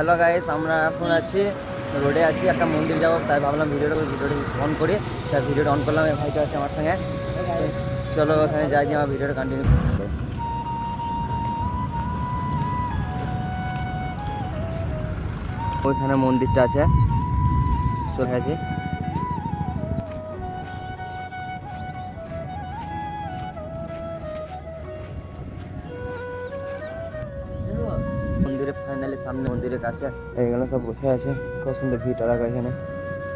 Hello guys, আমরা এখন আছি রোডে আছি, একটা মন্দির যাবো, তাই ভাবলাম ভিডিওটা অন করি। তাই ভিডিওটা অন করলাম, এই ভাইটা আছে আমার সঙ্গে। চলো ওখানে যাই দিয়ে আমার ভিডিওটা কন্টিনিউ। ওইখানে মন্দিরটা আছে, চলে আছি। মন্দিরের ফাইনালি সামনে, মন্দিরের কাছে এইগুলো সব বসে আছে। খুব সুন্দর ভিউটা দেখো, এখানে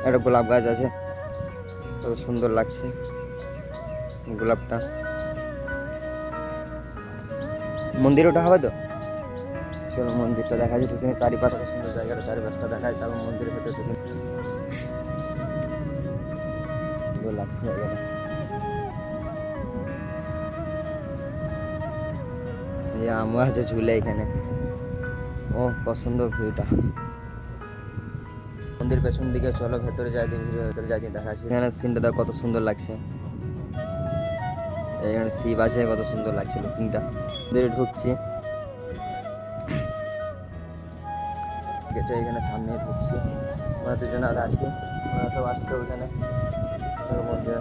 একটা গোলাপ গাছ আছে, কত সুন্দর লাগছে গোলাপটা। মন্দির ওটা হবে তো, চলো মন্দিরটা দেখা যায়। এখানে চারিপাশে সুন্দর জায়গাটা, চারিপাশটা দেখায়, তারপর মন্দিরের ভেতরে ঢুকে সুন্দর লাগছে জায়গাটা। এই আম আছে ঝুলে এখানে, ও কত সুন্দর ভিউটা। মন্দির পেছন দিকে চলো ভেতরে যাই দিই, ভেতরে যাই দিয়ে দেখা আছে। এখানে সিনটা কত সুন্দর লাগছে, এখানে শিব আছে, কত সুন্দর লাগছে লুকিংটা। মন্দিরে ঢুকছি, গেটে এখানে সামনে ঢুকছি। আমরা দুজনে আছি, ওরা সব আসছে ওখানে মন্দিরে।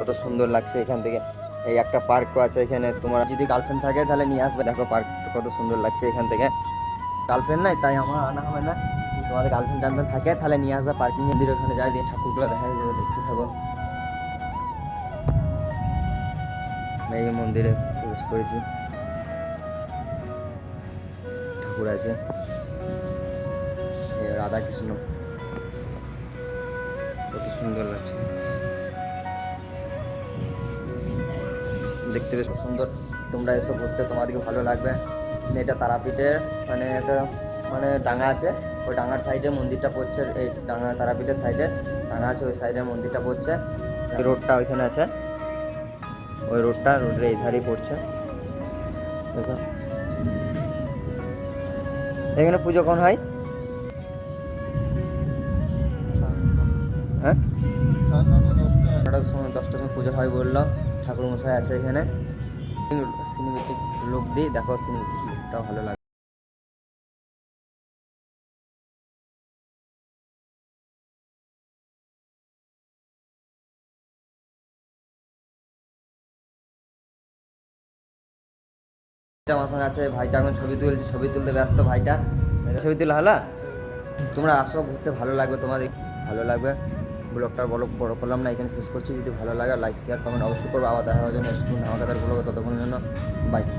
কত সুন্দর লাগছে এখান থেকে। এই একটা পার্কও আছে এখানে, তোমার যদি গার্লফ্রেন্ড থাকে তাহলে নিয়ে আসবে। দেখো পার্ক কত সুন্দর লাগছে এখান থেকে। গার্লফ্রেন্ড নাই তাই আমার আনা হবে না, তোমাদের গার্লফ্রেন্ড টার্লফ্রেন্ড থাকে তাহলে নিয়ে আসবে। পার্কিং মন্দির ওখানে যাই দিয়ে ঠাকুরগুলো দেখা যাবে, দেখতে থাকো। এই মন্দিরে প্রবেশ করেছি, ঠাকুর আছে, রাধা কৃষ্ণ, কত সুন্দর লাগছে দেখতে, বেশ সুন্দর। তোমরা এসব ঘুরতে, তোমাদেরকে ভালো লাগবে। এটা তারাপীঠের মানে একটা মানে ডাঙা আছে, ওই ডাঙার সাইডে মন্দিরটা পড়ছে। এই ডাঙা তারাপীঠের সাইডে ডাঙা আছে, ওই সাইডে মন্দিরটা পড়ছে। রোডটা ওইখানে আছে, ওই রোডের এই ধারেই পড়ছে। এখানে পুজো কোন হয়? হ্যাঁ, 10টার সময় পুজো হয় বললো। ঠাকুর মশাই আছে এখানে, সিনেমেটিক লুক দিই, দেখো সিনেমেটিক লুকটাও ভালো লাগে। আমার সঙ্গে আছে ভাইটা, এখন ছবি তুলছে, ছবি তুলতে ব্যস্ত ভাইটা। ছবি তোলা হলো, তোমরা আসো ঘুরতে, ভালো লাগবে তোমাদের, ভালো লাগবে। ব্লগটা বড় করলাম না, এখানে শেষ করছি। যদি ভালো লাগে লাইক শেয়ার কমেন্ট অবশ্যই করবো। আবার দেখা হওয়ার জন্য স্কুল ধামাকাদার ব্লগ, ততক্ষণের জন্য বাই।